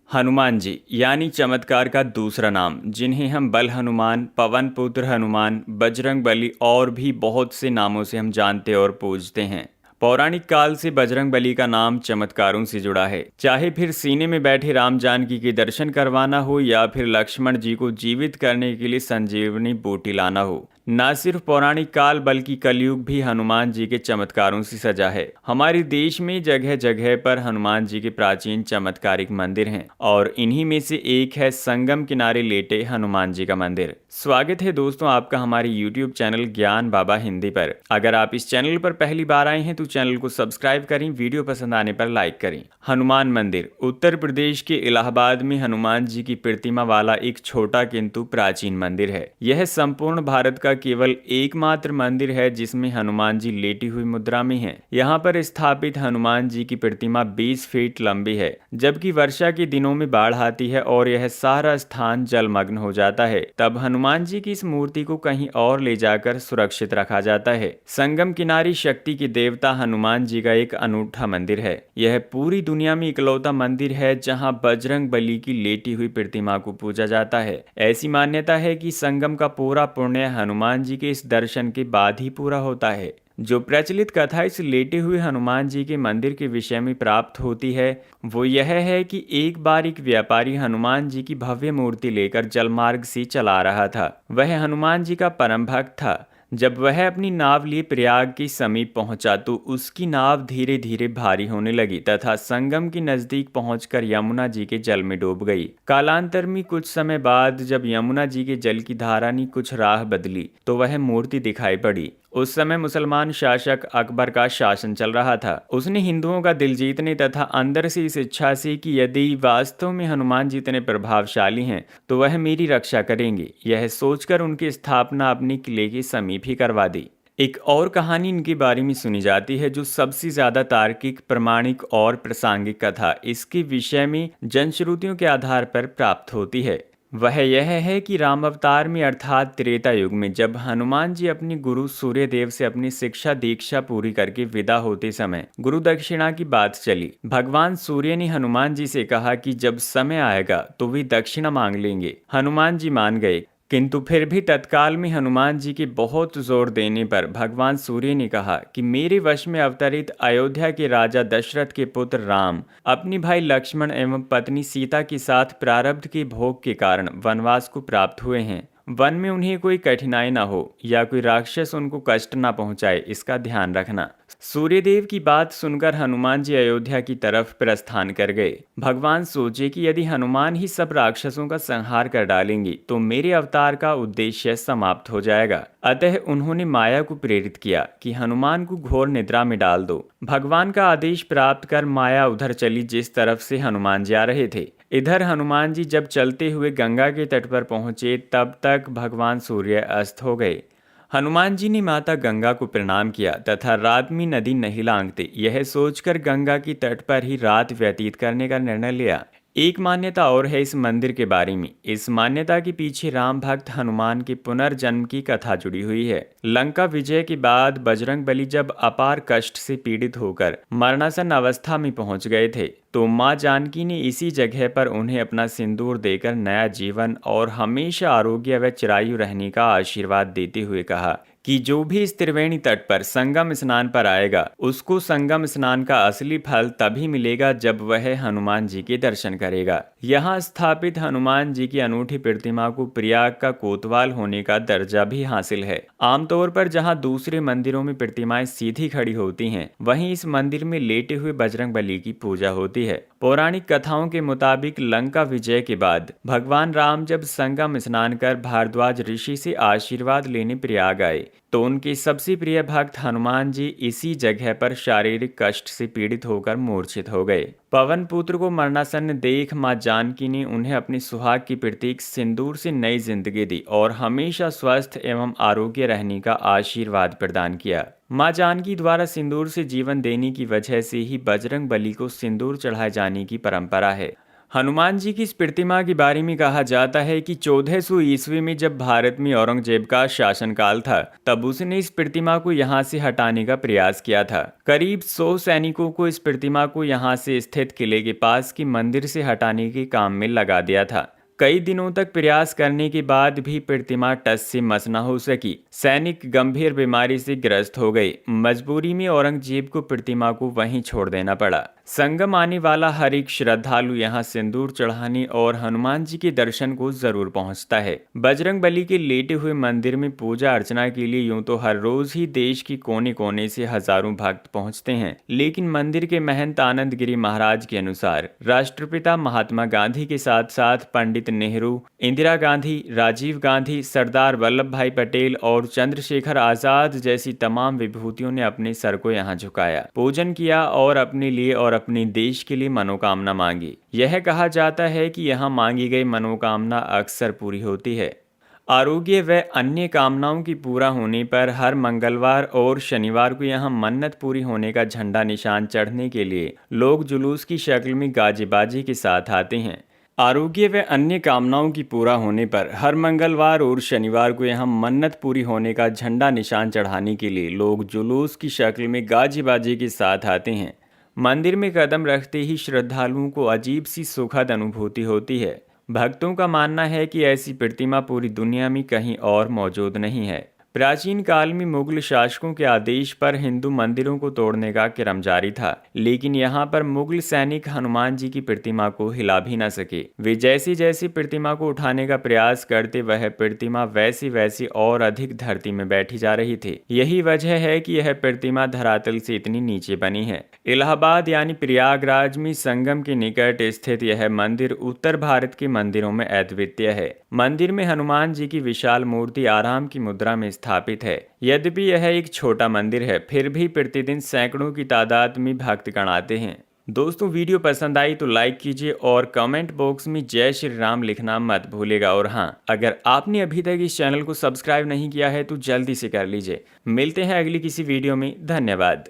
हनुमान जी यानी चमत्कार का दूसरा नाम, जिन्हें हम बल हनुमान, पवन पुत्र हनुमान, बजरंग बली और भी बहुत से नामों से हम जानते और पूजते हैं। पौराणिक काल से बजरंग बली का नाम चमत्कारों से जुड़ा है। चाहे फिर सीने में बैठे राम जानकी के दर्शन करवाना हो या फिर लक्ष्मण जी को जीवित करने के लिए संजीवनी बूटी लाना हो, न सिर्फ पौराणिक काल बल्कि कलयुग भी हनुमान जी के चमत्कारों से सजा है। हमारे देश में जगह जगह पर हनुमान जी के प्राचीन चमत्कारिक मंदिर हैं और इन्हीं में से एक है संगम किनारे लेटे हनुमान जी का मंदिर। स्वागत है दोस्तों आपका हमारे YouTube चैनल ज्ञान बाबा हिंदी पर। अगर आप इस चैनल पर पहली बार आए हैं तो चैनल को सब्सक्राइब करें, वीडियो पसंद आने पर लाइक करें। हनुमान मंदिर उत्तर प्रदेश के इलाहाबाद में हनुमान जी की प्रतिमा वाला एक छोटा किंतु प्राचीन मंदिर है। यह संपूर्ण भारत का केवल एकमात्र मंदिर है जिसमें हनुमान जी लेटी हुई मुद्रा में हैं। यहाँ पर स्थापित हनुमान जी की प्रतिमा 20 फीट लंबी है। जबकि वर्षा के दिनों में बाढ़ आती है और यह सारा स्थान जलमग्न हो जाता है, तब हनुमान जी की इस मूर्ति को कहीं और ले जाकर सुरक्षित रखा जाता है। संगम किनारी शक्ति के देवता हनुमान जी का एक अनूठा मंदिर है। यह पूरी दुनिया में इकलौता मंदिर है जहां बजरंग बली की लेटी हुई प्रतिमा को पूजा जाता है। ऐसी मान्यता है कि संगम का पूरा पुण्य हनुमान जी के इस दर्शन के बाद ही पूरा होता है। जो प्रचलित कथा इस लेटे हुए हनुमान जी के मंदिर के विषय में प्राप्त होती है वो यह है कि एक बार एक व्यापारी हनुमान जी की भव्य मूर्ति लेकर जलमार्ग से चला रहा था। वह हनुमान जी का परम भक्त था। जब वह अपनी नाव लिए प्रयाग के समीप पहुंचा तो उसकी नाव धीरे धीरे भारी होने लगी तथा संगम के नजदीक पहुंचकर यमुना जी के जल में डूब गई। कालांतर में कुछ समय बाद जब यमुना जी के जल की धारा ने कुछ राह बदली तो वह मूर्ति दिखाई पड़ी। उस समय मुसलमान शासक अकबर का शासन चल रहा था। उसने हिंदुओं का दिल जीतने तथा अंदर से इस इच्छा से कि यदि वास्तव में हनुमान जी इतने प्रभावशाली हैं तो वह मेरी रक्षा करेंगे, यह सोचकर उनकी स्थापना अपने किले के समीप ही करवा दी। एक और कहानी इनके बारे में सुनी जाती है जो सबसे ज्यादा तार्किक, प्रमाणिक और प्रासंगिक कथा इसके विषय में जनश्रुतियों के आधार पर प्राप्त होती है। वह यह है कि राम अवतार में अर्थात त्रेता युग में जब हनुमान जी अपने गुरु सूर्यदेव से अपनी शिक्षा दीक्षा पूरी करके विदा होते समय गुरु दक्षिणा की बात चली। भगवान सूर्य ने हनुमान जी से कहा कि जब समय आएगा तो वे दक्षिणा मांग लेंगे। हनुमान जी मान गए, किंतु फिर भी तत्काल में हनुमान जी के बहुत जोर देने पर भगवान सूर्य ने कहा कि मेरे वश में अवतरित अयोध्या के राजा दशरथ के पुत्र राम अपने भाई लक्ष्मण एवं पत्नी सीता के साथ प्रारब्ध के भोग के कारण वनवास को प्राप्त हुए हैं। वन में उन्हें कोई कठिनाई न हो या कोई राक्षस उनको कष्ट न पहुंचाए, इसका ध्यान रखना। सूर्यदेव की बात सुनकर हनुमान जी अयोध्या की तरफ प्रस्थान कर गए। भगवान सोचे कि यदि हनुमान ही सब राक्षसों का संहार कर डालेंगे तो मेरे अवतार का उद्देश्य समाप्त हो जाएगा। अतः उन्होंने माया को प्रेरित किया कि हनुमान को घोर निद्रा में डाल दो। भगवान का आदेश प्राप्त कर माया उधर चली जिस तरफ से हनुमान जी आ रहे थे। इधर हनुमान जी जब चलते हुए गंगा के तट पर पहुंचे तब तक भगवान सूर्य अस्त हो गए। हनुमान जी ने माता गंगा को प्रणाम किया तथा रात में नदी नहीं लांघते, यह सोचकर गंगा की तट पर ही रात व्यतीत करने का निर्णय लिया। एक मान्यता और है इस मंदिर के बारे में। इस मान्यता के पीछे राम भक्त हनुमान के पुनर्जन्म की कथा जुड़ी हुई है। लंका विजय के बाद बजरंग बली जब अपार कष्ट से पीड़ित होकर मरणासन अवस्था में पहुंच गए थे तो मां जानकी ने इसी जगह पर उन्हें अपना सिंदूर देकर नया जीवन और हमेशा आरोग्य व चिरायु रहने का आशीर्वाद देते हुए कहा कि जो भी इस त्रिवेणी तट पर संगम स्नान पर आएगा उसको संगम स्नान का असली फल तभी मिलेगा जब वह हनुमान जी के दर्शन करेगा। यहाँ स्थापित हनुमान जी की अनूठी प्रतिमा को प्रयाग का कोतवाल होने का दर्जा भी हासिल है। आमतौर पर जहाँ दूसरे मंदिरों में प्रतिमाएं सीधी खड़ी होती हैं, वहीं इस मंदिर में लेटे हुए बजरंग बली की पूजा होती है। पौराणिक कथाओं के मुताबिक लंका विजय के बाद भगवान राम जब संगम स्नान कर भारद्वाज ऋषि से आशीर्वाद लेने प्रयाग आए तो उनके सबसे प्रिय भक्त हनुमान जी इसी जगह पर शारीरिक कष्ट से पीड़ित होकर मूर्छित हो गए। पवन पुत्र को मरणासन्न देख मां जानकी ने उन्हें अपने सुहाग की प्रतीक सिंदूर से नई जिंदगी दी और हमेशा स्वस्थ एवं आरोग्य रहने का आशीर्वाद प्रदान किया। मां जानकी द्वारा सिंदूर से जीवन देने की वजह से ही बजरंग बली को सिंदूर चढ़ाए जाने की परंपरा है। हनुमान जी की इस प्रतिमा के बारे में कहा जाता है कि 1400 ईस्वी में जब भारत में औरंगजेब का शासनकाल था, तब उसने इस प्रतिमा को यहाँ से हटाने का प्रयास किया था। करीब 100 सैनिकों को इस प्रतिमा को यहाँ से स्थित किले के पास के मंदिर से हटाने के काम में लगा दिया था। कई दिनों तक प्रयास करने के बाद भी प्रतिमा टस से मस न हो सकी। सैनिक गंभीर बीमारी से ग्रस्त हो गए। मजबूरी में औरंगजेब को प्रतिमा को वहीं छोड़ देना पड़ा। संगम आने वाला हर एक श्रद्धालु यहाँ सिंदूर चढ़ाने और हनुमान जी के दर्शन को जरूर पहुँचता है। बजरंग बली के लेटे हुए मंदिर में पूजा अर्चना के लिए यूं तो हर रोज ही देश के कोने कोने से हजारों भक्त पहुँचते हैं, लेकिन मंदिर के महंत आनंद गिरी महाराज के अनुसार राष्ट्रपिता महात्मा गांधी के साथ साथ पंडित नेहरू, इंदिरा गांधी, राजीव गांधी, सरदार वल्लभ भाई पटेल और चंद्रशेखर आजाद जैसी तमाम विभूतियों ने अपने सर को यहाँ झुकाया, पूजन किया और अपने लिए और अपने देश के लिए मनोकामना मांगी। यह कहा जाता है कि यहाँ मांगी गई मनोकामना अक्सर पूरी होती है। आरोग्य व अन्य कामनाओं की पूरा होने पर हर मंगलवार और शनिवार को यहाँ मन्नत पूरी होने का झंडा निशान चढ़ने के लिए लोग जुलूस की शक्ल में गाजे बाजे के साथ आते हैं। आरोग्य व अन्य कामनाओं की पूरा होने पर हर मंगलवार और शनिवार को यहाँ मन्नत पूरी होने का झंडा निशान चढ़ाने के लिए लोग जुलूस की शक्ल में गाजे बाजे के साथ आते हैं। मंदिर में कदम रखते ही श्रद्धालुओं को अजीब सी सुखद अनुभूति होती है। भक्तों का मानना है कि ऐसी प्रतिमा पूरी दुनिया में कहीं और मौजूद नहीं है। प्राचीन काल में मुगल शासकों के आदेश पर हिंदू मंदिरों को तोड़ने का क्रम जारी था, लेकिन यहाँ पर मुगल सैनिक हनुमान जी की प्रतिमा को हिला भी न सके। वे जैसी जैसी प्रतिमा को उठाने का प्रयास करते, वह प्रतिमा वैसी वैसी और अधिक धरती में बैठी जा रही थी। यही वजह है कि यह प्रतिमा धरातल से इतनी नीचे बनी है। इलाहाबाद यानी प्रयागराज में संगम के निकट स्थित यह मंदिर उत्तर भारत के मंदिरों में अद्वितीय है। मंदिर में हनुमान जी की विशाल मूर्ति आराम की मुद्रा में स्थापित है। यद्यपि यह एक छोटा मंदिर है, फिर भी प्रतिदिन सैकड़ों की तादाद में भक्तगण आते हैं। दोस्तों, वीडियो पसंद आई तो लाइक कीजिए और कमेंट बॉक्स में जय श्री राम लिखना मत भूलिएगा। और हाँ, अगर आपने अभी तक इस चैनल को सब्सक्राइब नहीं किया है तो जल्दी से कर लीजिए। मिलते हैं अगली किसी वीडियो में। धन्यवाद।